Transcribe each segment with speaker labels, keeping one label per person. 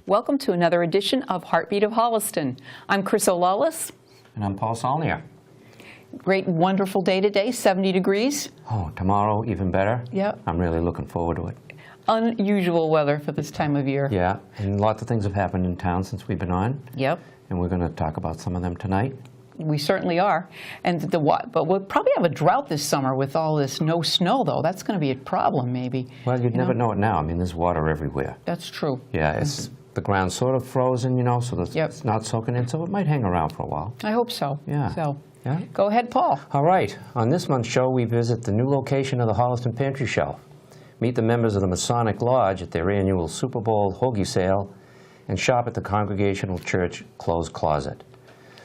Speaker 1: Welcome to another edition of Heartbeat of Holliston. I'm O Lawless.
Speaker 2: And I'm Paul Saulnier.
Speaker 1: Great, wonderful day today, 70 degrees.
Speaker 2: Oh, tomorrow even better?
Speaker 1: Yep.
Speaker 2: I'm really looking forward to it.
Speaker 1: Unusual weather for this time of year.
Speaker 2: Yeah, and lots of things have happened in town since we've been on.
Speaker 1: Yep.
Speaker 2: And we're going to talk about some of them tonight.
Speaker 1: We certainly are. But we'll probably have a drought this summer with all this no snow, though. That's going to be a problem, maybe.
Speaker 2: Well, you'd never know it now. I mean, there's water everywhere.
Speaker 1: That's true.
Speaker 2: Yeah, the ground's sort of frozen, you know, so it's not soaking in, so it might hang around for a while.
Speaker 1: I hope so.
Speaker 2: Yeah.
Speaker 1: So,
Speaker 2: yeah.
Speaker 1: Go ahead, Paul.
Speaker 2: All right. On this month's show, we visit the new location of the Holliston Pantry Shelf, meet the members of the Masonic Lodge at their annual Super Bowl Hoagie sale, and shop at the Congregational Church Clothes Closet.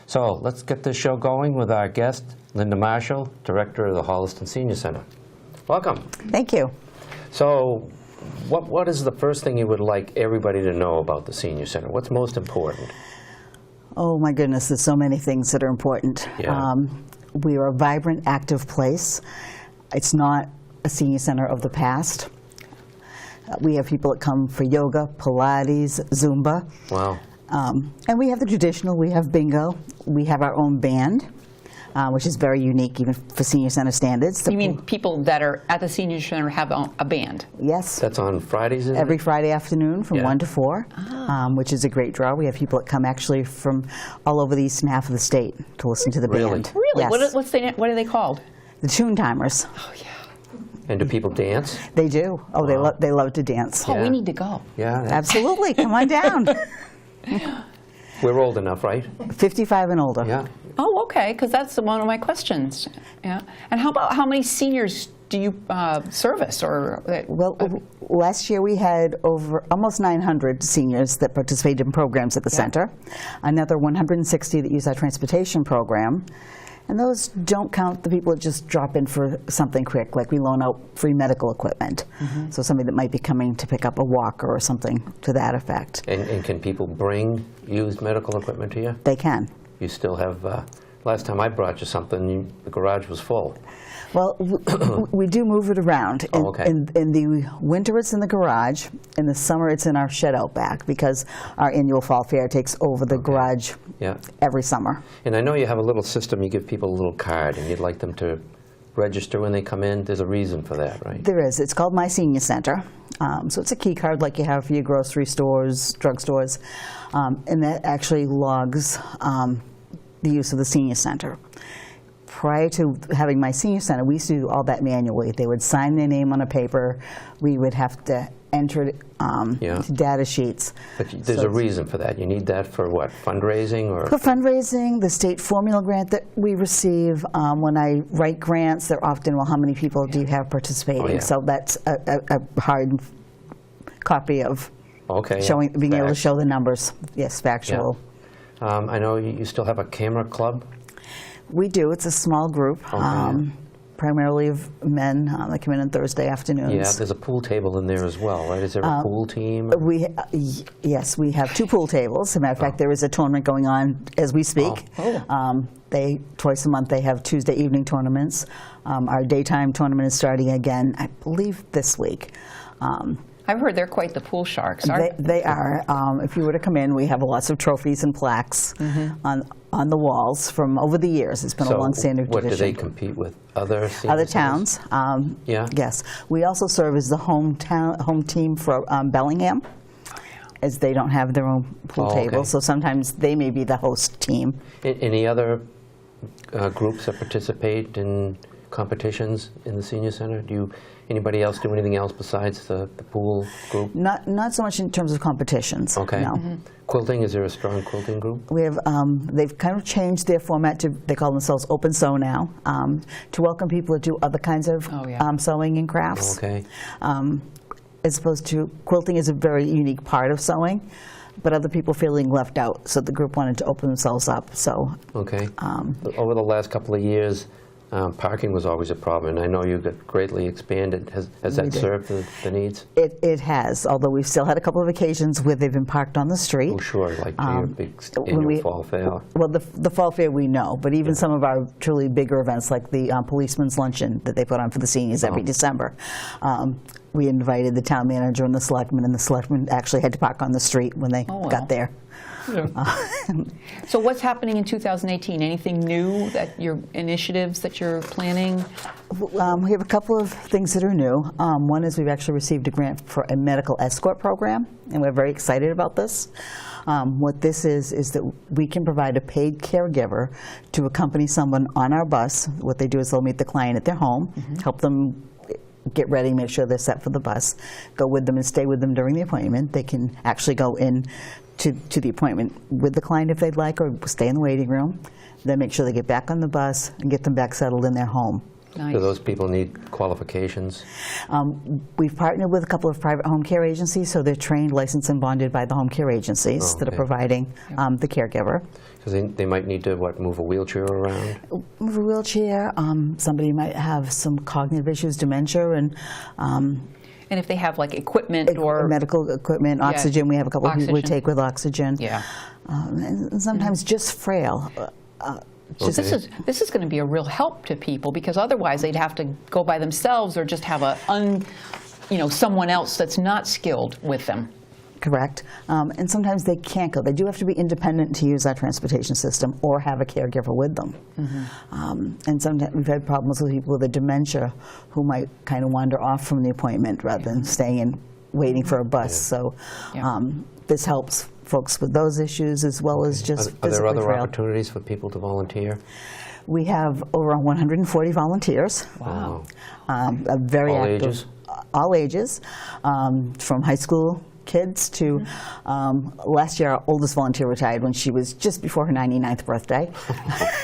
Speaker 2: So let's get this show going with our guest, Linda Marshall, Director of the Holliston Senior Center. Welcome.
Speaker 3: Thank you.
Speaker 2: So what is the first thing you would like everybody to know about the Senior Center? What's most important?
Speaker 3: Oh my goodness, there's so many things that are important.
Speaker 2: Yeah.
Speaker 3: We are a vibrant, active place. It's not a senior center of the past. We have people that come for yoga, Pilates, Zumba.
Speaker 2: Wow.
Speaker 3: And we have the traditional, we have bingo. We have our own band, which is very unique even for senior center standards.
Speaker 1: You mean people that are at the senior center have a band?
Speaker 3: Yes.
Speaker 2: That's on Fridays, isn't
Speaker 3: Every
Speaker 2: it?
Speaker 3: Friday afternoon from 1 to 4, which is a great draw. We have people that come actually from all over the eastern half of the state to listen to the
Speaker 2: Really?
Speaker 3: band.
Speaker 1: Really?
Speaker 3: Yes.
Speaker 1: What are they called?
Speaker 3: The Tune Timers.
Speaker 1: Oh, yeah.
Speaker 2: And do people dance?
Speaker 3: They do. Oh, they love to dance.
Speaker 1: Paul,
Speaker 2: Yeah.
Speaker 1: we need to go.
Speaker 2: Yeah.
Speaker 3: Absolutely. Come on down.
Speaker 2: We're old enough, right?
Speaker 3: 55 and older.
Speaker 2: Yeah.
Speaker 1: Oh, okay, because that's one of my questions. Yeah. And how about how many seniors do you service?
Speaker 3: Well, last year we had over almost 900 seniors that participated in programs at the center. Another 160 that use our transportation program. And those don't count the people that just drop in for something quick, like we loan out free medical equipment. So somebody that might be coming to pick up a walker or something to that effect.
Speaker 2: And can people bring used medical equipment to you?
Speaker 3: They can.
Speaker 2: You still have, last time I brought you something, the garage was full.
Speaker 3: Well, we do move it around.
Speaker 2: Oh, okay.
Speaker 3: In the winter, it's in the garage. In the summer, it's in our shed out back because our annual fall fair takes over the garage every summer.
Speaker 2: And I know you have a little system. You give people a little card, and you'd like them to register when they come in. There's a reason for that, right?
Speaker 3: There is. It's called My Senior Center. So it's a key card like you have for your grocery stores, drugstores, and that actually logs the use of the senior center. Prior to having My Senior Center, we used to do all that manually. They would sign their name on a paper. We would have to enter it to data sheets.
Speaker 2: But there's a reason for that. You need that for what, fundraising? Or?
Speaker 3: For fundraising, the state formula grant that we receive. When I write grants, they're often, well, how many people do you have participating?
Speaker 2: Oh, yeah.
Speaker 3: So that's a hard copy of being able to show the numbers. Yes, factual.
Speaker 2: Yeah. I know you still have a camera club.
Speaker 3: We do. It's a small group, primarily of men that come in on Thursday afternoons.
Speaker 2: Yeah, there's a pool table in there as well, right? Is there a pool team?
Speaker 3: Yes, we have 2 pool tables. As a matter of fact, there is a tournament going on as we speak. Twice a month they have Tuesday evening tournaments. Our daytime tournament is starting again, I believe, this week.
Speaker 1: I've heard they're quite the pool sharks.
Speaker 3: They are. If you were to come in, we have lots of trophies and plaques on the walls from over the years. It's been a long-standing tradition.
Speaker 2: What, do they compete with other
Speaker 3: towns?
Speaker 2: Yeah.
Speaker 3: Yes. We also serve as the home team for Bellingham, as they don't have their own pool table. So sometimes they may be the host team.
Speaker 2: Any other groups that participate in competitions in the Senior Center? Anybody else do anything else besides the pool group?
Speaker 3: Not so much in terms of competitions.
Speaker 2: Okay.
Speaker 3: No.
Speaker 2: Quilting, is there a strong quilting group?
Speaker 3: We have. They've kind of changed their format to. They call themselves Open Sew now, to welcome people to do other kinds of sewing and crafts.
Speaker 2: Okay.
Speaker 3: As opposed to quilting is a very unique part of sewing, but other people feeling left out. So the group wanted to open themselves up. So.
Speaker 2: Okay. Over the last couple of years, parking was always a problem, and I know you got greatly expanded. Has that served the needs?
Speaker 3: It has, although we've still had a couple of occasions where they've been parked on the street.
Speaker 2: Oh, sure, like your big annual fall fair.
Speaker 3: Well, the fall fair we know, but even some of our truly bigger events like the policeman's luncheon that they put on for the seniors every December. we invited the town manager and the selectmen actually had to park on the street when they
Speaker 1: Oh, well.
Speaker 3: got there.
Speaker 1: So what's happening in 2018? Anything new that your initiatives that you're planning?
Speaker 3: We have a couple of things that are new. One is we've actually received a grant for a medical escort program, and we're very excited about this. What this is that we can provide a paid caregiver to accompany someone on our bus. What they do is they'll meet the client at their home, help them get ready, make sure they're set for the bus, go with them and stay with them during the appointment. They can actually go in to the appointment with the client if they'd like, or stay in the waiting room, then make sure they get back on the bus and get them back settled in their home.
Speaker 1: Nice.
Speaker 2: Do those people need qualifications?
Speaker 3: We've partnered with a couple of private home care agencies, so they're trained, licensed, and bonded by the home care agencies that are
Speaker 2: okay.
Speaker 3: providing the caregiver.
Speaker 2: Because they might need to, what, move a wheelchair around?
Speaker 3: Move a wheelchair, somebody might have some cognitive issues, dementia, and
Speaker 1: And if they have like equipment or
Speaker 3: medical equipment, oxygen. We have a couple of people we take with oxygen.
Speaker 1: Yeah.
Speaker 3: And sometimes just frail.
Speaker 1: So this is going to be a real help to people, because otherwise they'd have to go by themselves or just have someone else that's not skilled with them.
Speaker 3: Correct. And sometimes they can't go. They do have to be independent to use our transportation system or have a caregiver with them. And sometimes we've had problems with people with a dementia who might kind of wander off from the appointment rather than staying and waiting for a bus. So this helps folks with those issues as well as just
Speaker 2: Are there other
Speaker 3: frail.
Speaker 2: opportunities for people to volunteer?
Speaker 3: We have over 140 volunteers.
Speaker 2: Wow.
Speaker 3: A very
Speaker 2: All
Speaker 3: active,
Speaker 2: ages?
Speaker 3: all ages, from high school kids to last year our oldest volunteer retired when she was just before her 99th birthday.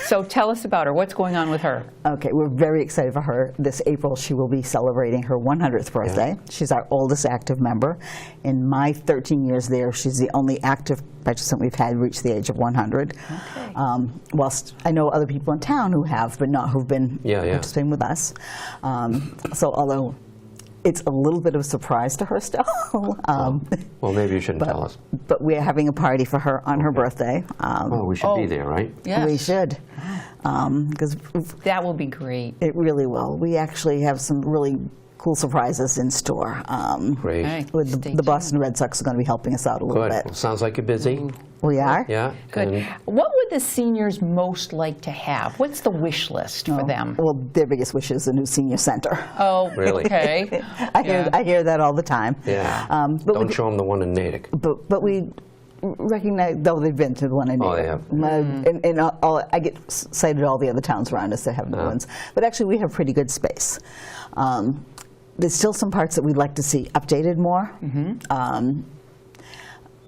Speaker 1: So tell us about her. What's going on with her?
Speaker 3: Okay, we're very excited for her. This April she will be celebrating her 100th birthday.
Speaker 2: Yeah.
Speaker 3: She's our oldest active member. In my 13 years there, she's the only active participant we've had reach the age of 100.
Speaker 1: Okay.
Speaker 3: Whilst I know other people in town who have, but not who've been participating with us. So although it's a little bit of a surprise to her still.
Speaker 2: Well, maybe you shouldn't tell us.
Speaker 3: But we're having a party for her on her birthday.
Speaker 2: We should be there, right?
Speaker 1: Yes.
Speaker 3: We should. Because
Speaker 1: That will be great.
Speaker 3: it really will. We actually have some really cool surprises in store.
Speaker 2: Great.
Speaker 1: Okay.
Speaker 3: With
Speaker 1: Stay
Speaker 3: the Boston Red Sox are going to be helping us out a little
Speaker 2: Good.
Speaker 3: bit.
Speaker 2: Well, sounds like you're busy.
Speaker 3: We are?
Speaker 2: Yeah.
Speaker 1: Good.
Speaker 2: And
Speaker 1: What would the seniors most like to have? What's the wish list for them?
Speaker 3: Well, their biggest wish is a new senior center.
Speaker 1: Oh,
Speaker 2: Really?
Speaker 1: okay.
Speaker 3: I hear that all the time.
Speaker 2: yeah.
Speaker 3: But
Speaker 2: Don't
Speaker 3: we,
Speaker 2: show them the one in Natick.
Speaker 3: but we recognize, though they've been to the one in
Speaker 2: Oh,
Speaker 3: Natick.
Speaker 2: they have.
Speaker 3: And I get cited all the other towns around us that have new ones. But actually, we have pretty good space. There's still some parts that we'd like to see updated more.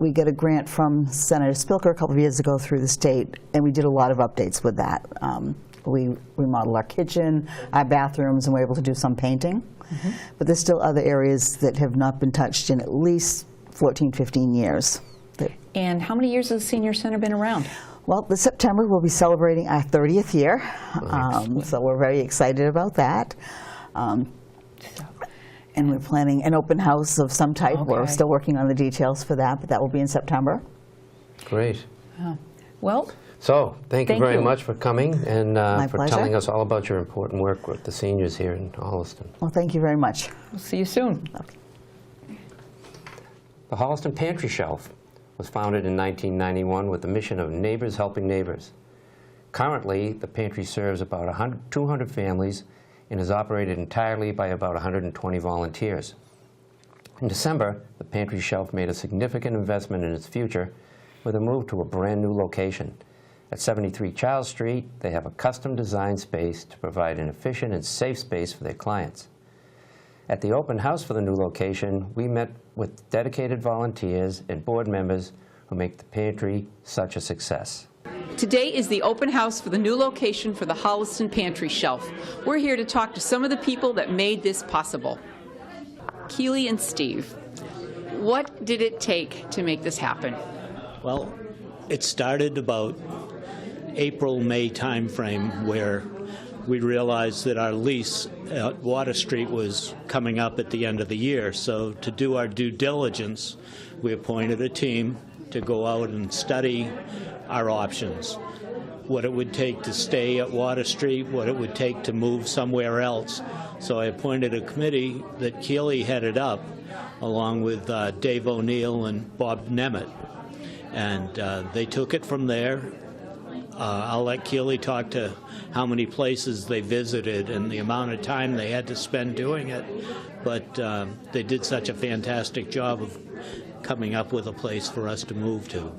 Speaker 3: We got a grant from Senator Spilker a couple of years ago through the state, and we did a lot of updates with that. We remodeled our kitchen, our bathrooms, and we're able to do some painting. But there's still other areas that have not been touched in at least 14, 15 years.
Speaker 1: And how many years has the senior center been around?
Speaker 3: Well, this September we'll be celebrating our 30th year, so we're very excited about that. And we're planning an open house of some type. We're
Speaker 1: Okay.
Speaker 3: still working on the details for that, but that will be in September.
Speaker 2: Great.
Speaker 1: Well,
Speaker 2: So, thank you
Speaker 1: Thank
Speaker 2: very
Speaker 1: you.
Speaker 2: much for coming and for
Speaker 3: pleasure.
Speaker 2: telling us all about your important work with the seniors here in Holliston.
Speaker 3: Well, thank you very much.
Speaker 1: we'll see you soon.
Speaker 2: The Holliston Pantry Shelf was founded in 1991 with the mission of neighbors helping neighbors. Currently, the pantry serves about 200 families and is operated entirely by about 120 volunteers. In December, the Pantry Shelf made a significant investment in its future with a move to a brand new location. At 73 Charles Street, they have a custom-designed space to provide an efficient and safe space for their clients. At the open house for the new location, we met with dedicated volunteers and board members who make the pantry such a success.
Speaker 1: Today is the open house for the new location for the Holliston Pantry Shelf. We're here to talk to some of the people that made this possible. Keely and Steve, what did it take to make this happen?
Speaker 4: Well, it started about April, May timeframe where we realized that our lease at Water Street was coming up at the end of the year. So to do our due diligence, we appointed a team to go out and study our options. what it would take to stay at Water Street, what it would take to move somewhere else. So I appointed a committee that Keely headed up, along with Dave O'Neill and Bob Nemeth. And they took it from there. I'll let Keely talk to how many places they visited and the amount of time they had to spend doing it. But they did such a fantastic job of coming up with a place for us to move to.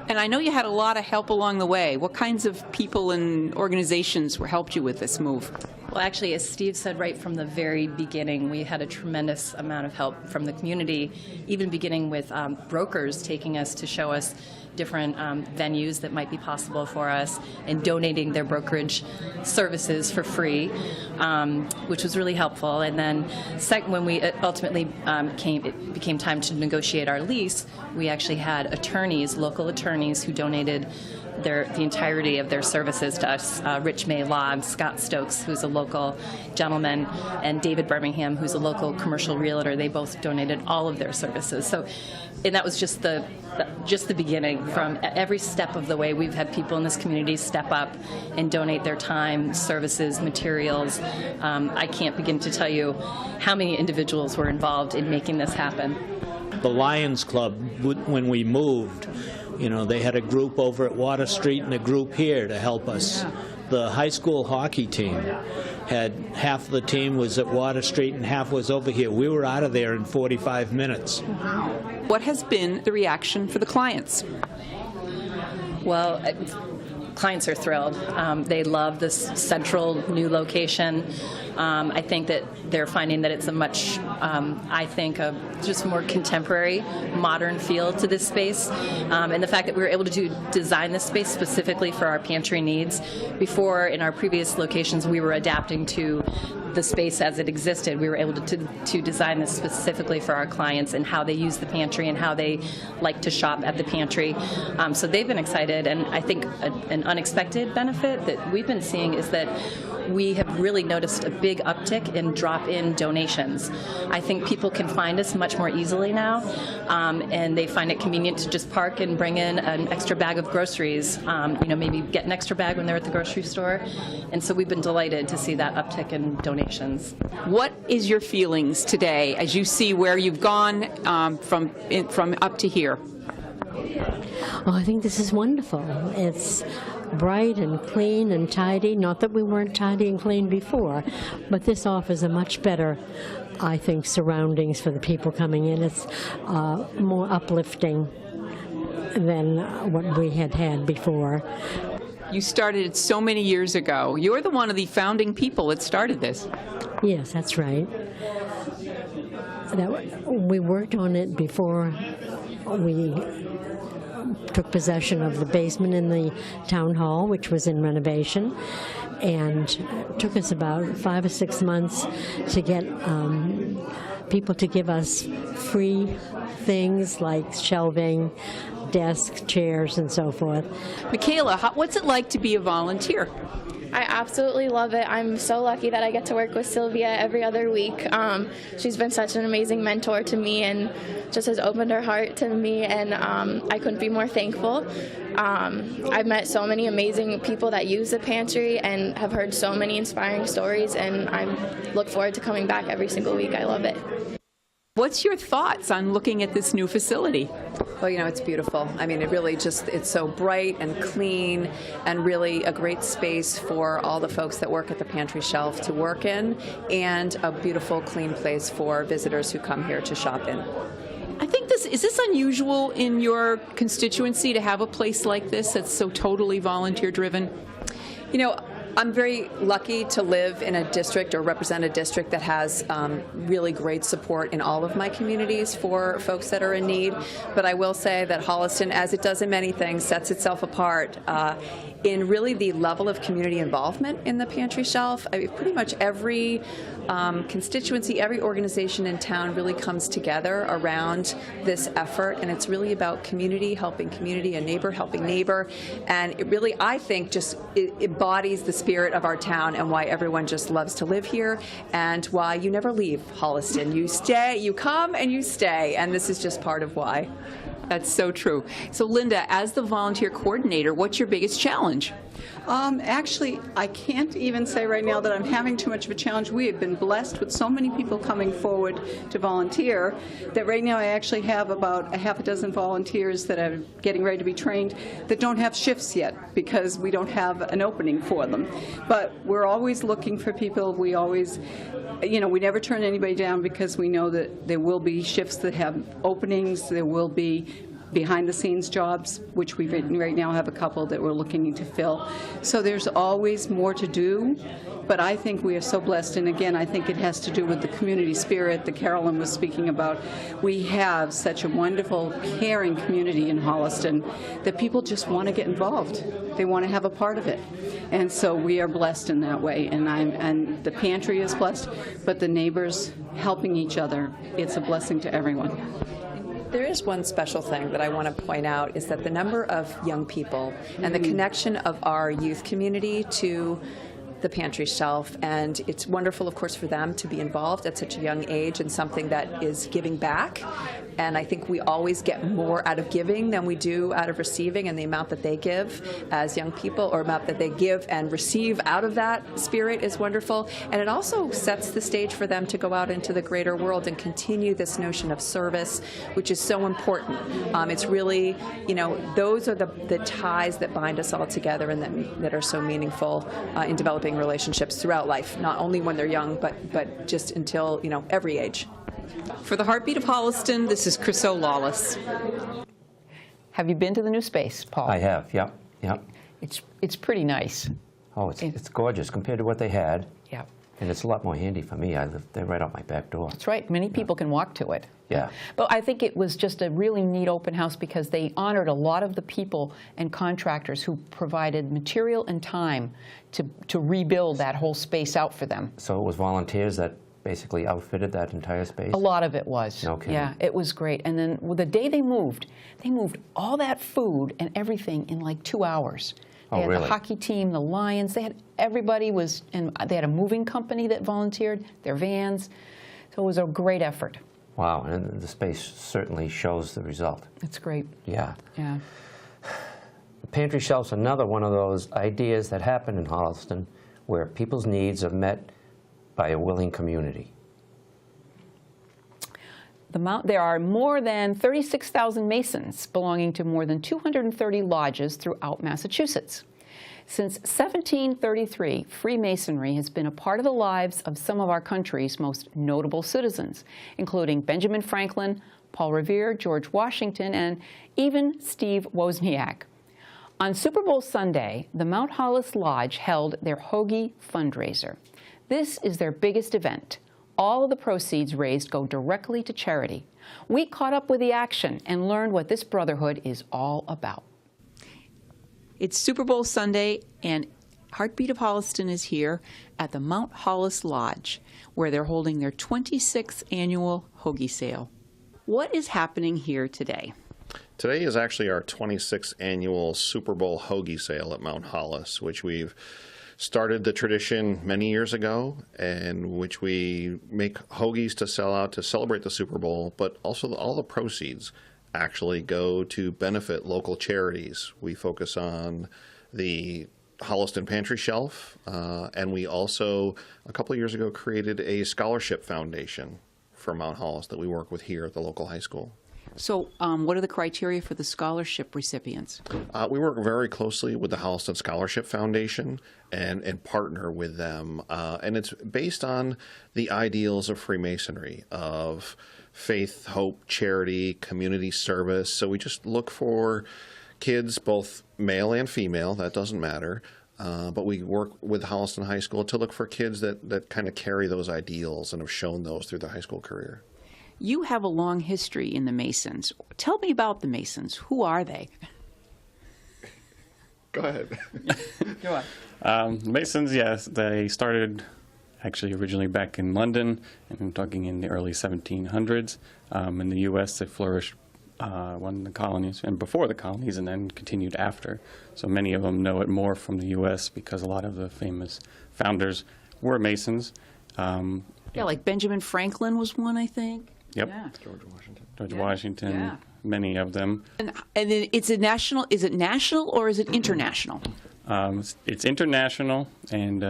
Speaker 1: And I know you had a lot of help along the way. What kinds of people and organizations helped you with this move?
Speaker 5: Well, actually, as Steve said right from the very beginning, we had a tremendous amount of help from the community, even beginning with brokers taking us to show us different venues that might be possible for us and donating their brokerage services for free, which was really helpful. And then when we ultimately it became time to negotiate our lease, we actually had attorneys, local attorneys, who donated the entirety of their services to us. Rich May Law, Scott Stokes, who's a local gentleman, and David Birmingham, who's a local commercial realtor. They both donated all of their services. So, and that was just the beginning. From every step of the way, we've had people in this community step up and donate their time, services, materials. I can't begin to tell you how many individuals were involved in making this happen.
Speaker 4: The Lions Club, when we moved, you know, they had a group over at Water Street and a group here to help us. The high school hockey team had half the team was at Water Street and half was over here. We were out of there in 45 minutes.
Speaker 1: What has been the reaction for the clients?
Speaker 5: Well, clients are thrilled. They love this central new location. I think that they're finding that it's a much, a just more contemporary, modern feel to this space. And the fact that we were able to design this space specifically for our pantry needs. Before, in our previous locations, we were adapting to the space as it existed. We were able to design this specifically for our clients and how they use the pantry and how they like to shop at the pantry. So they've been excited, and I think an unexpected benefit that we've been seeing is that we have really noticed a big uptick in drop-in donations. I think people can find us much more easily now, and they find it convenient to just park and bring in an extra bag of groceries, maybe get an extra bag when they're at the grocery store. And so we've been delighted to see that uptick in donations.
Speaker 1: What is your feelings today as you see where you've gone from up to here?
Speaker 6: Oh, I think this is wonderful. It's bright and clean and tidy. Not that we weren't tidy and clean before, but this offers a much better, I think, surroundings for the people coming in. It's more uplifting than what we had before.
Speaker 1: You started it so many years ago. You're one of the founding people that started this.
Speaker 6: Yes, that's right. We worked on it before we took possession of the basement in the town hall, which was in renovation, and it took us about 5 or 6 months to get people to give us free things like shelving, desks, chairs, and so forth.
Speaker 1: Michaela, what's it like to be a volunteer?
Speaker 7: I absolutely love it. I'm so lucky that I get to work with Sylvia every other week. She's been such an amazing mentor to me and just has opened her heart to me, and I couldn't be more thankful. I've met so many amazing people that use the pantry and have heard so many inspiring stories, and I look forward to coming back every single week. I love it.
Speaker 1: What's your thoughts on looking at this new facility?
Speaker 8: Well, it's beautiful. I mean, it's so bright and clean and really a great space for all the folks that work at the pantry shelf to work in, and a beautiful, clean place for visitors who come here to shop in.
Speaker 1: I think is this unusual in your constituency to have a place like this that's so totally volunteer driven?
Speaker 8: I'm very lucky to live in a district or represent a district that has really great support in all of my communities for folks that are in need. But I will say that Holliston, as it does in many things, sets itself apart in really the level of community involvement in the pantry shelf. I mean, pretty much every constituency, every organization in town really comes together around this effort, and it's really about community helping community, and neighbor helping neighbor, and it really, I think, just it embodies the spirit of our town and why everyone just loves to live here, and why you never leave Holliston. You stay, you come and you stay, and this is just part of why.
Speaker 1: That's so true. So Linda, as the volunteer coordinator, what's your biggest challenge?
Speaker 9: Actually, I can't even say right now that I'm having too much of a challenge. We have been blessed with so many people coming forward to volunteer that right now I actually have about a half a dozen volunteers that are getting ready to be trained that don't have shifts yet because we don't have an opening for them. But we're always looking for people. We always, we never turn anybody down because we know that there will be shifts that have openings. There will be behind-the-scenes jobs, which we right now have a couple that we're looking to fill. So there's always more to do, but I think we are so blessed, and again, I think it has to do with the community spirit that Carolyn was speaking about. We have such a wonderful, caring community in Holliston that people just want to get involved. They want to have a part of it. And so we are blessed in that way, and the pantry is blessed, but the neighbors helping each other, it's a blessing to everyone.
Speaker 8: There is one special thing that I want to point out is that the number of young people and the connection of our youth community to the pantry shelf, and it's wonderful, of course, for them to be involved at such a young age in something that is giving back. And I think we always get more out of giving than we do out of receiving, and the amount that they give as young people, or amount that they give and receive out of that spirit, is wonderful. And it also sets the stage for them to go out into the greater world and continue this notion of service, which is so important. It's really, those are the ties that bind us all together and that are so meaningful in developing relationships throughout life, not only when they're young, but just until, every age.
Speaker 1: For the Heartbeat of Holliston, this is Chryso Lawless.
Speaker 10: Have you been to the new space, Paul?
Speaker 2: I have, yep.
Speaker 10: It's pretty nice.
Speaker 2: Oh, it's gorgeous compared to what they had.
Speaker 10: Yeah.
Speaker 2: And it's a lot more handy for me. They're right out my back door.
Speaker 10: That's right. Many people can walk to it.
Speaker 2: Yeah.
Speaker 10: But I think it was just a really neat open house because they honored a lot of the people and contractors who provided material and time to rebuild that whole space out for them.
Speaker 2: So it was volunteers that basically outfitted that entire space?
Speaker 10: A lot of it was.
Speaker 2: No kidding.
Speaker 10: Yeah, it was great. And then the day they moved all that food and everything in like 2 hours. They had
Speaker 2: really?
Speaker 10: The hockey team, the Lions, everybody was, and they had a moving company that volunteered, their vans. So it was a great effort.
Speaker 2: Wow, and the space certainly shows the result.
Speaker 10: It's great.
Speaker 2: Yeah.
Speaker 10: Yeah.
Speaker 2: The pantry shelf's another one of those ideas that happen in Holliston where people's needs are met by a willing community.
Speaker 10: There are more than 36,000 Masons belonging to more than 230 lodges throughout Massachusetts. Since 1733, Freemasonry has been a part of the lives of some of our country's most notable citizens, including Benjamin Franklin, Paul Revere, George Washington, and even Steve Wozniak. On Super Bowl Sunday, the Mount Hollis Lodge held their Hoagie fundraiser. This is their biggest event. All of the proceeds raised go directly to charity. We caught up with the action and learned what this brotherhood is all about.
Speaker 1: It's Super Bowl Sunday, and Heartbeat of Holliston is here at the Mount Hollis Lodge, where they're holding their 26th annual Hoagie sale. What is happening here today?
Speaker 11: Today is actually our 26th annual Super Bowl Hoagie sale at Mount Hollis, which we've started the tradition many years ago, and which we make hoagies to sell out to celebrate the Super Bowl, but also all the proceeds actually go to benefit local charities. We focus on the Holliston Pantry Shelf, and we also, a couple of years ago, created a scholarship foundation for Mount Hollis that we work with here at the local high school.
Speaker 1: So what are the criteria for the scholarship recipients?
Speaker 11: We work very closely with the Holliston Scholarship Foundation and partner with them. And it's based on the ideals of Freemasonry, of faith, hope, charity, community service. So we just look for kids, both male and female, that doesn't matter. But we work with Holliston High School to look for kids that kind of carry those ideals and have shown those through their high school career.
Speaker 1: You have a long history in the Masons. Tell me about the Masons. Who are they?
Speaker 11: Go ahead.
Speaker 1: Go on.
Speaker 12: Masons, yes, they started actually originally back in London, and I'm talking in the early 1700s. In the U.S., they flourished when the colonies, and before the colonies, and then continued after. So many of them know it more from the U.S. because a lot of the famous founders were Masons.
Speaker 1: Yeah, like Benjamin Franklin was one, I think.
Speaker 12: Yep.
Speaker 1: Yeah.
Speaker 12: George Washington, yeah. Many of them.
Speaker 1: And then it's a national, is it national or is it international?
Speaker 12: It's international, and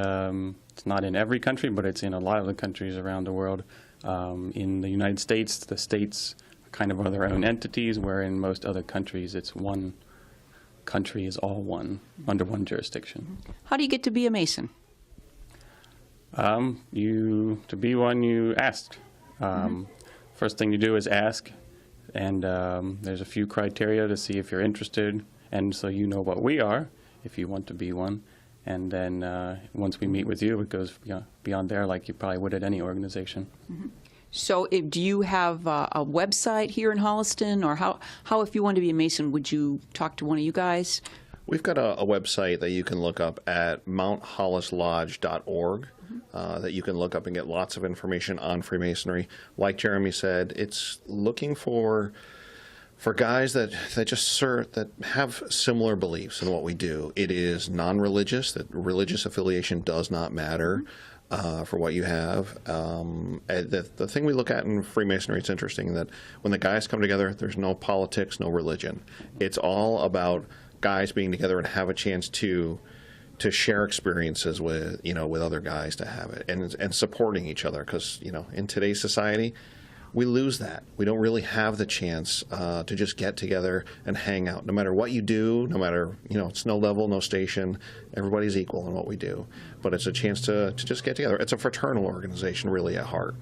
Speaker 12: it's not in every country, but it's in a lot of the countries around the world. In the United States, the states kind of are their own entities, where in most other countries, it's one country is all one, under one jurisdiction.
Speaker 10: How do you get to be a Mason?
Speaker 12: To be one, you ask. First thing you do is ask, and there's a few criteria to see if you're interested, and so you know what we are, if you want to be one. And then once we meet with you, it goes beyond there like you probably would at any organization.
Speaker 10: So do you have a website here in Holliston, or how if you want to be a Mason, would you talk to one of you guys?
Speaker 11: We've got a website that you can look up at mounthollislodge.org that you can look up and get lots of information on Freemasonry. Like Jeremy said, it's looking for guys that have similar beliefs in what we do. It is non-religious, that religious affiliation does not matter for what you have. The thing we look at in Freemasonry, it's interesting that when the guys come together, there's no politics, no religion. It's all about guys being together and have a chance to share experiences with other guys, to have it and supporting each other, because in today's society we lose that. We don't really have the chance to just get together and hang out. No matter what you do, no matter it's no level, no station, everybody's equal in what we do. But it's a chance to just get together. It's a fraternal organization, really, at heart.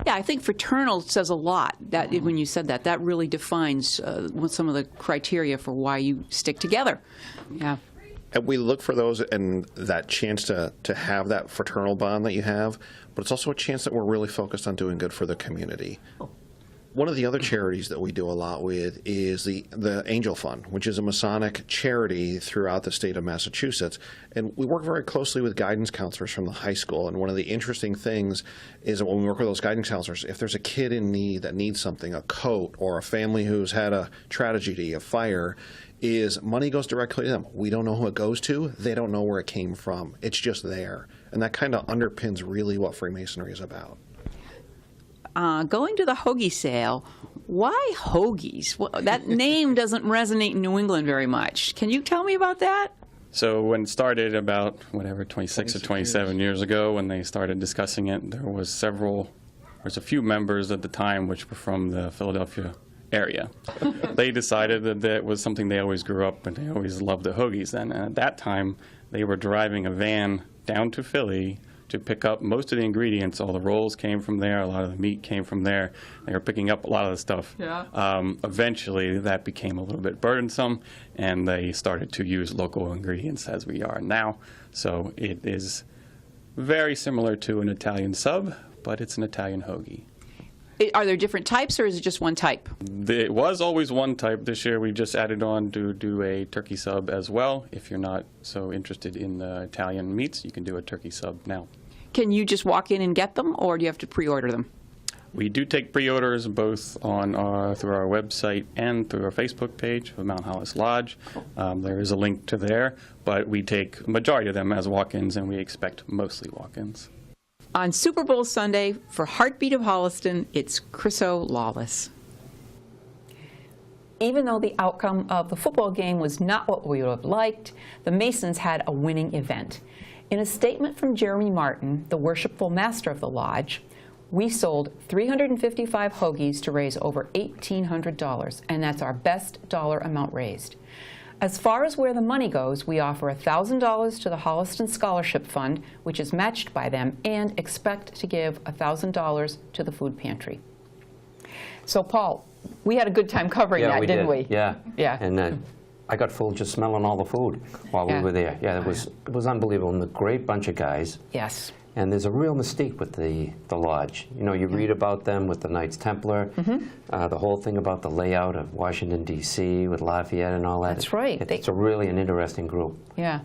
Speaker 10: Yeah, I think fraternal says a lot. That when you said that really defines what some of the criteria for why you stick together. Yeah.
Speaker 11: And we look for those and that chance to have that fraternal bond that you have, but it's also a chance that we're really focused on doing good for the community. One of the other charities that we do a lot with is the Angel Fund, which is a Masonic charity throughout the state of Massachusetts. And we work very closely with guidance counselors from the high school. And one of the interesting things is that when we work with those guidance counselors, if there's a kid in need that needs something, a coat, or a family who's had a tragedy, a fire, is money goes directly to them. We don't know who it goes to. They don't know where it came from. It's just there. And that kind of underpins really what Freemasonry is about.
Speaker 10: Going to the Hoagie sale, why Hoagies? Well, that name doesn't resonate in New England very much. Can you tell me about that?
Speaker 12: So when it started about, 26 or 27 years ago, when they started discussing it, there was a few members at the time which were from the Philadelphia area. They decided that was something they always grew up and they always loved the hoagies. And at that time, they were driving a van down to Philly to pick up most of the ingredients. All the rolls came from there. A lot of the meat came from there. They were picking up a lot of the stuff. Yeah. Eventually, that became a little bit burdensome, and they started to use local ingredients as we are now. So it is very similar to an Italian sub, but it's an Italian hoagie.
Speaker 10: Are there different types, or is it just one type?
Speaker 12: It was always one type. This year we just added on to do a turkey sub as well. If you're not so interested in the Italian meats, you can do a turkey sub now.
Speaker 10: Can you just walk in and get them, or do you have to pre-order them?
Speaker 12: We do take pre-orders both on through our website and through our Facebook page of Mount Hollis Lodge. There is a link to there, but we take a majority of them as walk-ins, and we expect mostly walk-ins.
Speaker 10: On Super Bowl Sunday, for Heartbeat of Holliston, it's Chryso Lawless. Even though the outcome of the football game was not what we would have liked, the Masons had a winning event. In a statement from Jeremy Martin, the worshipful master of the lodge, we sold 355 hoagies to raise over $1,800, and that's our best dollar amount raised. As far as where the money goes, we offer $1,000 to the Holliston Scholarship Fund, which is matched by them, and expect to give $1,000 to the food pantry. So, Paul, we had a good time covering that, didn't we?
Speaker 2: Yeah.
Speaker 10: Yeah.
Speaker 2: And I got full just smelling all the food while we were there. Yeah, it was unbelievable. And a great bunch of guys.
Speaker 10: Yes.
Speaker 2: And there's a real mystique with the lodge. You read about them with the Knights Templar, the whole thing about the layout of Washington, D.C. with Lafayette and all that.
Speaker 10: That's right.
Speaker 2: It's really an interesting group.
Speaker 10: Yeah.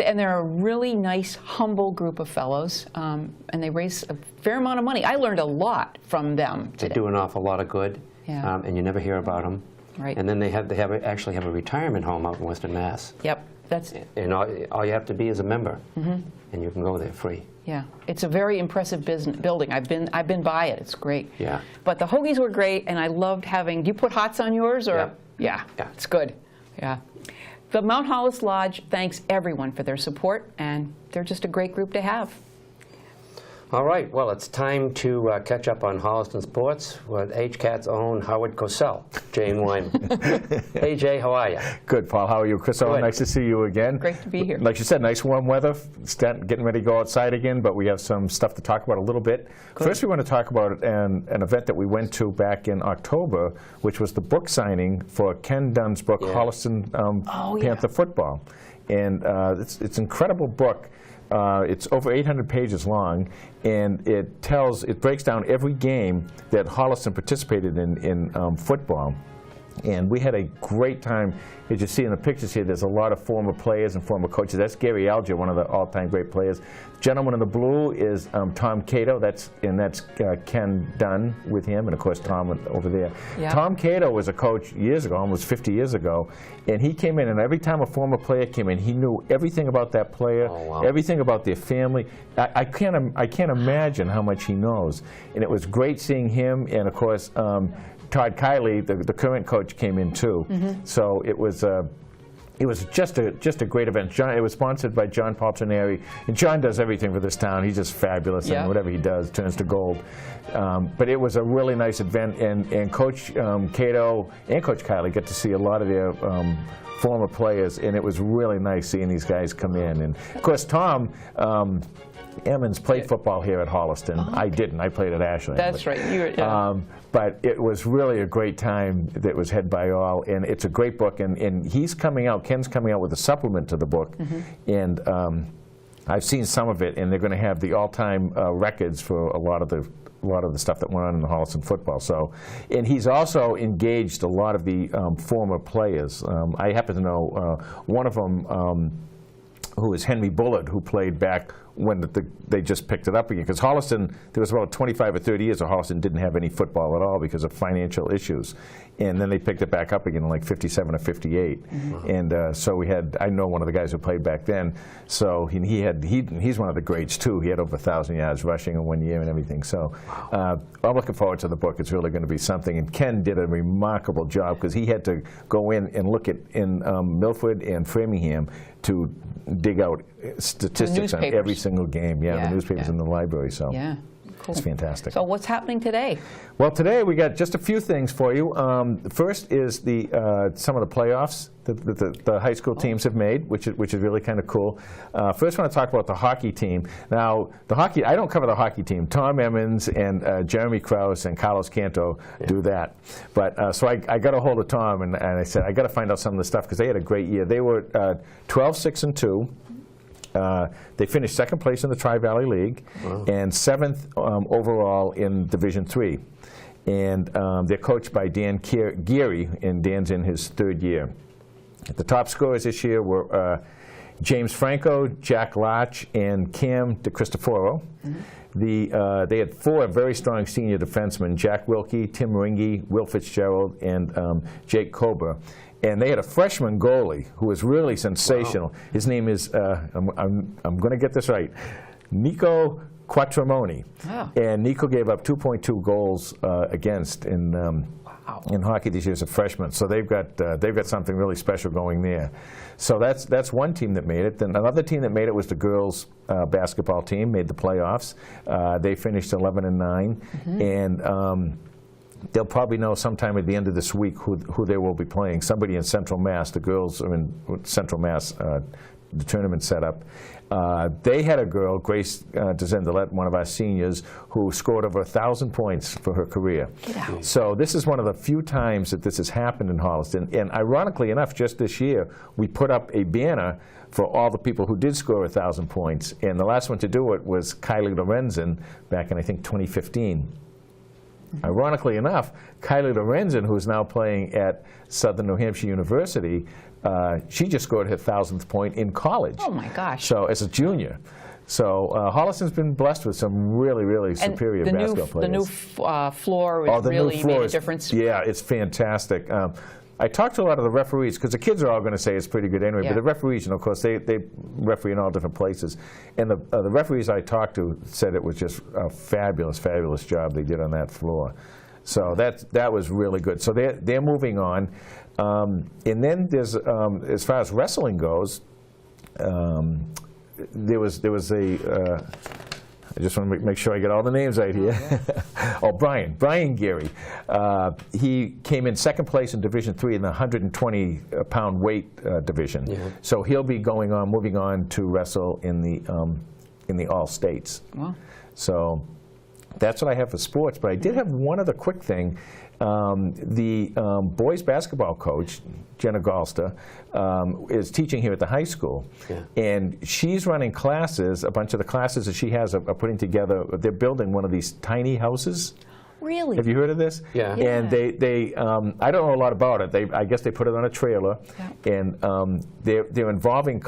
Speaker 10: And they're a really nice, humble group of fellows, and they raise a fair amount of money. I learned a lot from them today.
Speaker 2: They do an awful lot of good,
Speaker 10: yeah.
Speaker 2: And you never hear about them.
Speaker 10: Right.
Speaker 2: And then they actually have a retirement home out in Western Mass.
Speaker 10: Yep.
Speaker 2: And all you have to be is a member, and you can go there free.
Speaker 10: Yeah, it's a very impressive building. I've been by it. It's great.
Speaker 2: Yeah.
Speaker 10: But the hoagies were great, and I loved having. Do you put hots on yours, or?
Speaker 2: Yeah.
Speaker 10: Yeah. It's good. Yeah. The Mount Hollis Lodge thanks everyone for their support, and they're just a great group to have.
Speaker 2: All right, well, it's time to catch up on Holliston sports with HCAT's own Howard Cosell, Jane Wyman. Hey, Jay, how are you?
Speaker 13: Good, Paul. How are you? Chryso,
Speaker 2: Good.
Speaker 13: Nice to see you again.
Speaker 10: Great to be here.
Speaker 13: Like you said, nice warm weather. Getting ready to go outside again, but we have some stuff to talk about a little bit.
Speaker 10: Good.
Speaker 13: First, we want to talk about an event that we went to back in October, which was the book signing for Ken Dunn's book, Holliston Panther Football. And it's an incredible book. It's over 800 pages long, and it breaks down every game that Holliston participated in football. And we had a great time. As you see in the pictures here, there's a lot of former players and former coaches. That's Gary Alger, one of the all-time great players. The gentleman in the blue is Tom Cato. That's Ken Dunn with him, and of course Tom over there.
Speaker 10: Yeah.
Speaker 13: Tom Cato was a coach years ago, almost 50 years ago, and he came in, and every time a former player came in, he knew everything about that player, everything about their family. I can't imagine how much he knows. And it was great seeing him, and of course Todd Kiley, the current coach, came in too. So it was just a great event. It was sponsored by John Paltrineri, and John does everything for this town. He's just fabulous, and whatever he does turns to gold. But it was a really nice event, and Coach Cato and Coach Kiley get to see a lot of their former players, and it was really nice seeing these guys come in. And of course, Tom Emmons played football here at Holliston. I didn't. I played at Ashland.
Speaker 10: That's right.
Speaker 13: But it was really a great time that was had by all, and it's a great book. And he's coming out. Ken's coming out with a supplement to the book, and I've seen some of it. And they're going to have the all-time records for a lot of the stuff that went on in the Holliston football. So, and he's also engaged a lot of the former players. I happen to know one of them. Who is Henry Bullard, who played back when they just picked it up again. Because Holliston, there was about 25 or 30 years of Holliston didn't have any football at all because of financial issues. And then they picked it back up again in like 57 or 58. And so I know one of the guys who played back then. So he's one of the greats too. He had over 1,000 yards rushing in 1 year and everything. So I'm looking forward to the book. It's really going to be something. And Ken did a remarkable job because he had to go in and look at in Milford and Framingham to dig out statistics on every single game. The newspapers in the library. So it's fantastic.
Speaker 10: So what's happening today?
Speaker 13: Well, today we got just a few things for you. First is some of the playoffs that the high school teams have made, which is really kind of cool. First, I want to talk about the hockey team. Now, the hockey, I don't cover the hockey team. Tom Emmons and Jeremy Krause and Carlos Canto do that. But so I got a hold of Tom, and I said, I got to find out some of the stuff because they had a great year. They were 12-6-2. They finished second place in the Tri-Valley League and 7th overall in Division III. And they're coached by Dan Geary, and Dan's in his third year. The top scorers this year were James Franco, Jack Larch, and Cam DeCristoforo. They had 4 very strong senior defensemen, Jack Wilkie, Tim Ringy, Will Fitzgerald, and Jake Cobra. And they had a freshman goalie who was really sensational. His name is, I'm going to get this right, Nico Quattromoni. And Nico gave up 2.2 goals against in hockey this year as a freshman. So they've got something really special going there. So that's one team that made it. Then another team that made it was the girls basketball team, made the playoffs. They finished 11-9, and they'll probably know sometime at the end of this week who they will be playing. Somebody in Central Mass. The girls are in Central Mass. The tournament set up. They had a girl, Grace DeZendelet, one of our seniors, who scored over 1,000 points for her career. So this is one of the few times that this has happened in Holliston. And ironically enough, just this year, we put up a banner for all the people who did score 1,000 points. And the last one to do it was Kylie Lorenzen back in, I think, 2015. Ironically enough, Kylie Lorenzen, who is now playing at Southern New Hampshire University, she just scored her 1,000th point in college.
Speaker 10: Oh my gosh!
Speaker 13: So as a junior, so Holliston's been blessed with some really, really superior basketball players.
Speaker 10: The new floor has really made a difference.
Speaker 13: Yeah, it's fantastic. I talked to a lot of the referees because the kids are all going to say it's pretty good anyway. But the referees, of course, they referee in all different places. And the referees I talked to said it was just a fabulous, fabulous job they did on that floor. So that was really good. So they're moving on. And then there's, as far as wrestling goes, there was a, I just want to make sure I get all the names right here. Oh, Brian Geary. He came in second place in Division III in the 120-pound weight division. Yeah. So he'll be moving on to wrestle in the All States. Wow. So that's what I have for sports. But I did have one other quick thing. The boys basketball coach, Jenna Galster, is teaching here at the high school. Yeah. And she's running classes. A bunch of the classes that she has are putting together. They're building one of these tiny houses.
Speaker 10: Really?
Speaker 13: Have you heard of this? Yeah. And they I don't know a lot about it. I guess they put it on a trailer. Yeah. And they're involving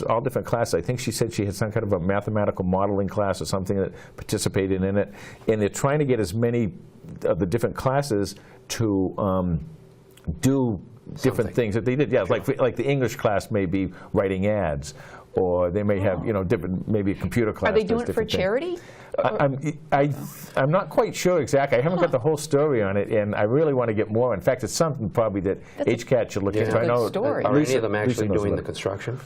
Speaker 13: all different classes. I think she said she had some kind of a mathematical modeling class or something that participated in it. And they're trying to get as many of the different classes to do different things that they did. Yeah, sure. like the English class may be writing ads, or they may have different, maybe a computer class.
Speaker 10: Are they doing it for charity?
Speaker 13: I'm not quite sure exactly. I haven't got the whole story on it, and I really want to get more. In fact, it's something probably that HCAT should look into.
Speaker 2: I know. Are any of them actually doing the construction?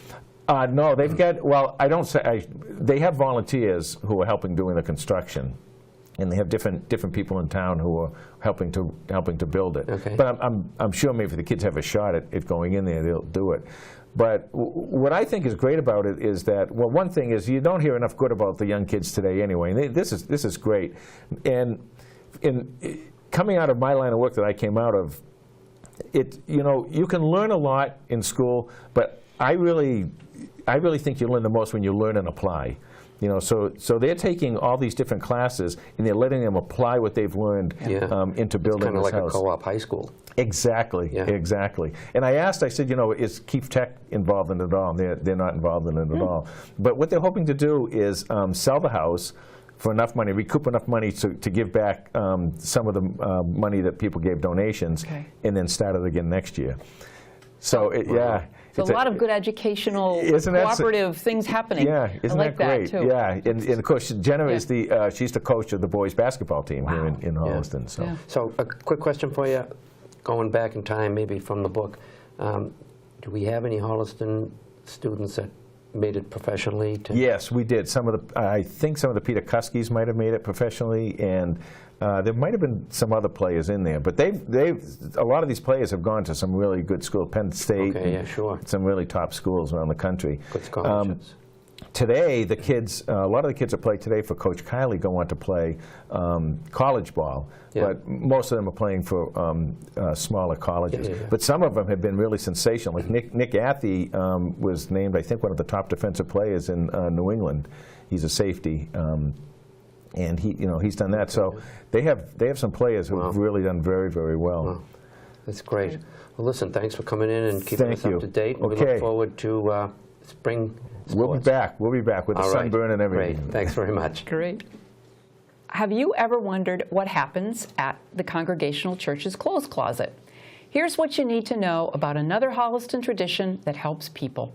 Speaker 13: No, they've got. Well, I don't say. They have volunteers who are helping doing the construction. And they have different people in town who are helping to build it. Okay. But I'm sure maybe if the kids have a shot at going in there, they'll do it. But what I think is great about it is that, well, one thing is you don't hear enough good about the young kids today anyway. And this is great. And coming out of my line of work that I came out of, you can learn a lot in school, but I really think you learn the most when you learn and apply. So they're taking all these different classes and they're letting them apply what they've learned into building
Speaker 2: kind of like
Speaker 13: house.
Speaker 2: A co-op high school.
Speaker 13: Exactly, exactly. And I said, is Keefe Tech involved in it at all? And they're not involved in it at all. But what they're hoping to do is sell the house for enough money, recoup enough money to give back some of the money that people gave donations, and then start it again next year. So,
Speaker 10: So a lot of good educational, cooperative things happening.
Speaker 13: Yeah, isn't
Speaker 10: I like
Speaker 13: that great?
Speaker 10: Too.
Speaker 13: Yeah, and of course, Jenna is she's the coach of the boys basketball team here in Holliston. So.
Speaker 2: So a quick question for you, going back in time, maybe from the book. Do we have any Holliston students that made it professionally?
Speaker 13: Yes, we did. I think some of the Peter Kuskis might have made it professionally, and there might have been some other players in there. But a lot of these players have gone to some really good schools, Penn State, some really top schools around the country.
Speaker 2: Good scholarships.
Speaker 13: Today, a lot of the kids that play today for Coach Kiley go on to play college ball, but most of them are playing for smaller colleges. But some of them have been really sensational. Like Nick Athey was named, I think, one of the top defensive players in New England. He's a safety, and he's done that. So they have some players who have really done very, very well.
Speaker 2: Wow. That's great. Well, listen, thanks for coming in and keeping us up to date. We look forward to spring.
Speaker 13: We'll be back. We'll be back with the sunburn and everything.
Speaker 2: Great. Thanks very much.
Speaker 10: Great. Have you ever wondered what happens at the Congregational Church's clothes closet? Here's what you need to know about another Holliston tradition that helps people.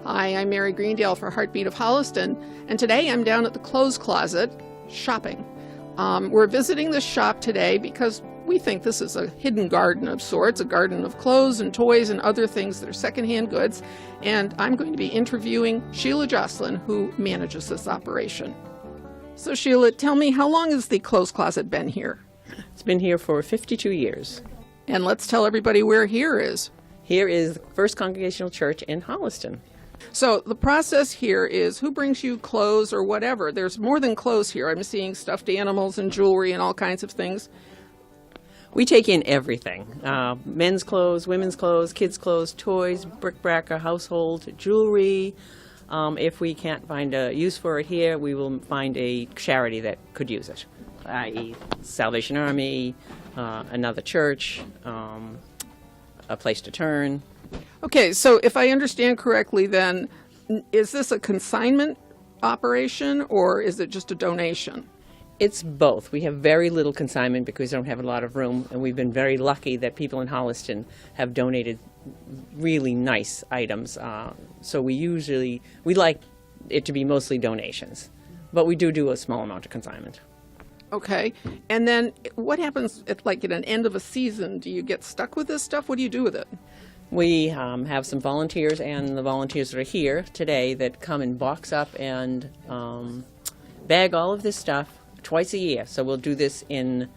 Speaker 14: Hi, I'm Mary Greendale for Heartbeat of Holliston, and today I'm down at the clothes closet shopping. We're visiting this shop today because we think this is a hidden garden of sorts, a garden of clothes and toys and other things that are secondhand goods. And I'm going to be interviewing Sheila Jocelyn, who manages this operation. So Sheila, tell me, how long has the clothes closet been here?
Speaker 15: It's been here for 52 years.
Speaker 14: And let's tell everybody where here is.
Speaker 15: Here is the First Congregational Church in Holliston.
Speaker 14: So the process here is who brings you clothes or whatever. There's more than clothes here. I'm seeing stuffed animals and jewelry and all kinds of things.
Speaker 15: We take in everything, men's clothes, women's clothes, kids' clothes, toys, bric-a-brac, household, jewelry. If we can't find a use for it here, we will find a charity that could use it, i.e. Salvation Army, another church, a place to turn.
Speaker 14: Okay, so if I understand correctly then, is this a consignment operation or is it just a donation?
Speaker 15: It's both. We have very little consignment because we don't have a lot of room, and we've been very lucky that people in Holliston have donated really nice items. So we like it to be mostly donations, but we do a small amount of consignment.
Speaker 14: Okay. And then what happens at an end of a season? Do you get stuck with this stuff? What do you do with it?
Speaker 15: We have some volunteers, and the volunteers that are here today that come and box up and bag all of this stuff twice a year. So we'll do this in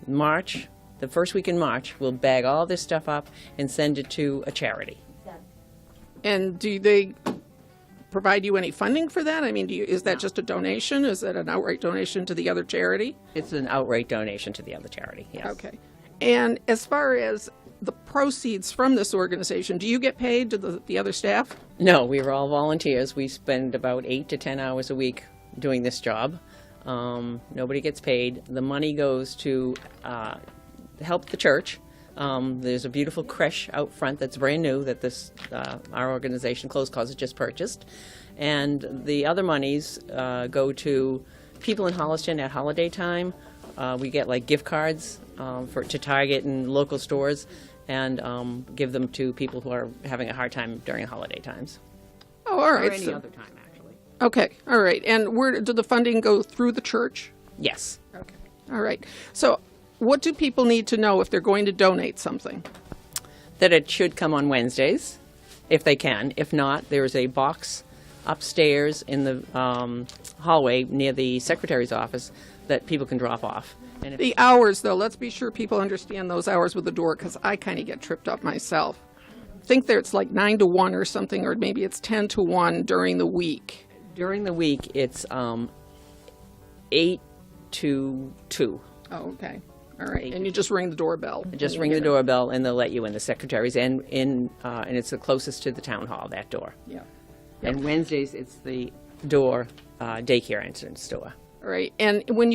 Speaker 15: March. The first week in March, we'll bag all this stuff up and send it to a charity.
Speaker 14: And do they provide you any funding for that? I mean, is that just a donation? Is that an outright donation to the other charity?
Speaker 15: It's an outright donation to the other charity, yes.
Speaker 14: Okay. And as far as the proceeds from this organization, do you get paid to the other staff?
Speaker 15: No, we are all volunteers. We spend about 8 to 10 hours a week doing this job. Nobody gets paid. The money goes to help the church. There's a beautiful creche out front that's brand new that our organization, Closed Closet, just purchased. And the other monies go to people in Holliston at holiday time. We get gift cards to Target and local stores, and give them to people who are having a hard time during holiday times.
Speaker 14: Oh, all right.
Speaker 15: Or any other time, actually.
Speaker 14: Okay, all right. And where did the funding go through the church?
Speaker 15: Yes.
Speaker 14: Okay. All right. So what do people need to know if they're going to donate something?
Speaker 15: That it should come on Wednesdays, if they can. If not, there's a box upstairs in the hallway near the secretary's office that people can drop off. And
Speaker 14: The hours, though, let's be sure people understand those hours with the door, because I kind of get tripped up myself. I think it's 9 to 1 or something, or maybe it's 10 to 1 during the week.
Speaker 15: During the week, it's 8 to 2.
Speaker 14: Oh, okay. All right. And you just ring the doorbell.
Speaker 15: Just ring the doorbell, and they'll let you in, the secretaries, and it's the closest to the town hall, that door.
Speaker 14: Yeah.
Speaker 15: And Wednesdays, it's the door, daycare entrance door.
Speaker 14: All right. And when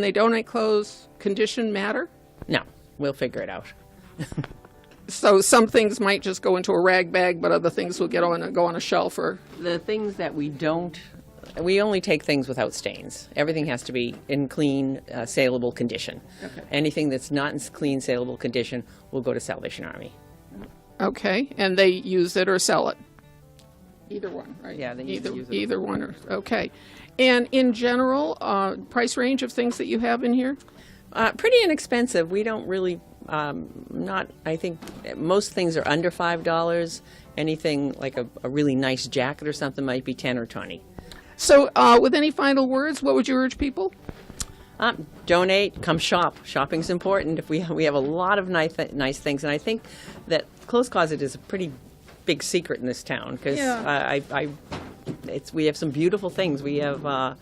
Speaker 14: they donate clothes, condition matter?
Speaker 15: No, we'll figure it out.
Speaker 14: So some things might just go into a rag bag, but other things will go on a shelf. Or
Speaker 15: the things that we don't, we only take things without stains. Everything has to be in clean, saleable condition.
Speaker 14: Okay.
Speaker 15: Anything that's not in clean, saleable condition will go to Salvation Army.
Speaker 14: Okay. And they use it or sell it? Either one, right?
Speaker 15: Yeah, they use it.
Speaker 14: Either one. Okay. And in general, price range of things that you have in here?
Speaker 15: Pretty inexpensive. We don't really, I think most things are under $5. Anything like a really nice jacket or something might be 10 or 20.
Speaker 14: So with any final words, what would you urge people?
Speaker 15: Donate, come shop. Shopping's important. If we have a lot of nice things, and I think that Closed Closet is a pretty big secret in this town, because we have some beautiful things. We have,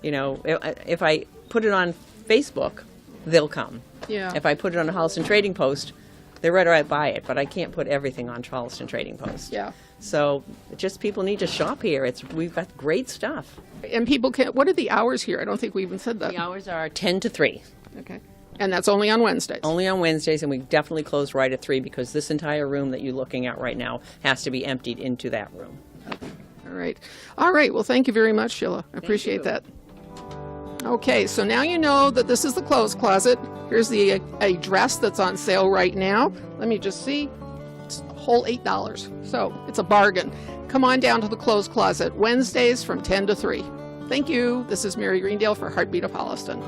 Speaker 15: if I put it on Facebook, they'll come.
Speaker 14: Yeah.
Speaker 15: If I put it on a Holliston Trading Post, they're right by it, but I can't put everything on Holliston Trading Post.
Speaker 14: Yeah.
Speaker 15: So just people need to shop here. We've got great stuff.
Speaker 14: And people can, what are the hours here? I don't think we even said that.
Speaker 15: The hours are 10 to 3.
Speaker 14: Okay. And that's only on Wednesdays?
Speaker 15: Only on Wednesdays, and we definitely close right at 3, because this entire room that you're looking at right now has to be emptied into that room.
Speaker 14: Okay. All right. All right. Well, thank you very much, Sheila. I appreciate that. Okay, so now you know that this is the Clothes Closet. Here's a dress that's on sale right now. Let me just see. It's a whole $8. So it's a bargain. Come on down to the Clothes Closet, Wednesdays from 10 to 3. Thank you. This is Mary Greendale for Heartbeat of Holliston.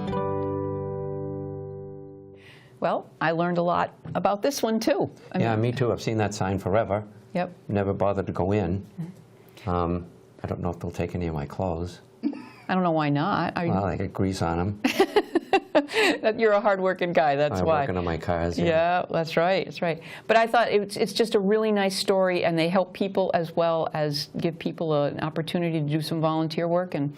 Speaker 10: Well, I learned a lot about this one, too.
Speaker 2: Yeah, me too. I've seen that sign forever.
Speaker 10: Yep.
Speaker 2: Never bothered to go in. I don't know if they'll take any of my clothes.
Speaker 10: I don't know why not.
Speaker 2: Well, I get grease on them.
Speaker 10: You're a hard-working guy, that's why.
Speaker 2: I'm working on my cars, yeah.
Speaker 10: Yeah, that's right, that's right. But I thought it's just a really nice story, and they help people as well as give people an opportunity to do some volunteer work. And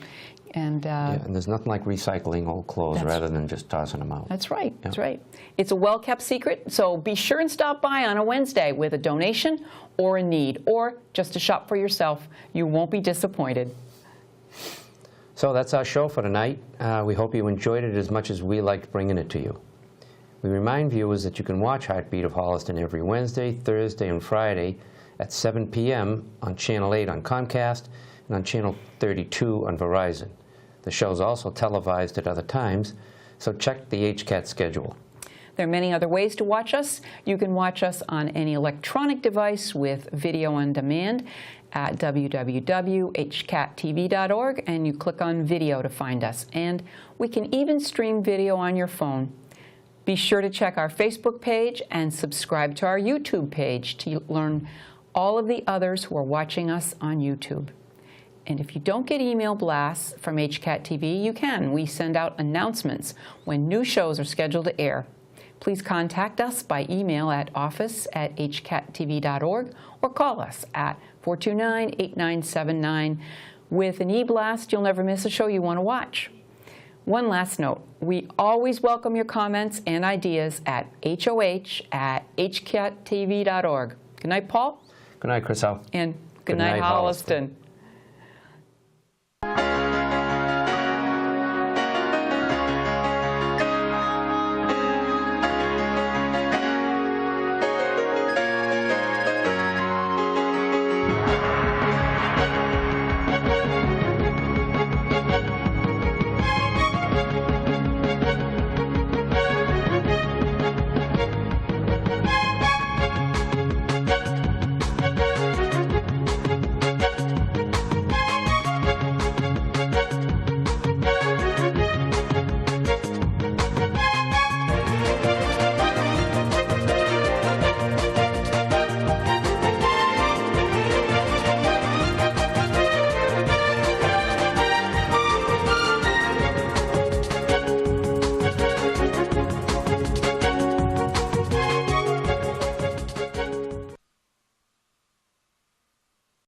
Speaker 2: there's nothing like recycling old clothes rather than just tossing them out.
Speaker 10: That's right, that's right. It's a well-kept secret, so be sure and stop by on a Wednesday with a donation or a need, or just to shop for yourself. You won't be disappointed.
Speaker 2: So that's our show for tonight. We hope you enjoyed it as much as we liked bringing it to you. We remind viewers that you can watch Heartbeat of Holliston every Wednesday, Thursday, and Friday at 7 p.m. on Channel 8 on Comcast and on Channel 32 on Verizon. The show's also televised at other times, so check the HCAT schedule.
Speaker 10: There are many other ways to watch us. You can watch us on any electronic device with video on demand at www.hcattv.org, and you click on video to find us. And we can even stream video on your phone. Be sure to check our Facebook page and subscribe to our YouTube page to learn all of the others who are watching us on YouTube. And if you don't get email blasts from HCAT TV, you can. We send out announcements when new shows are scheduled to air. Please contact us by email at office@hcattv.org or call us at 429-8979. With an e-blast, you'll never miss a show you want to watch. One last note, we always welcome your comments and ideas at hoh@hcattv.org. Good night, Paul.
Speaker 2: Good night, Crisel.
Speaker 10: And good night, Holliston.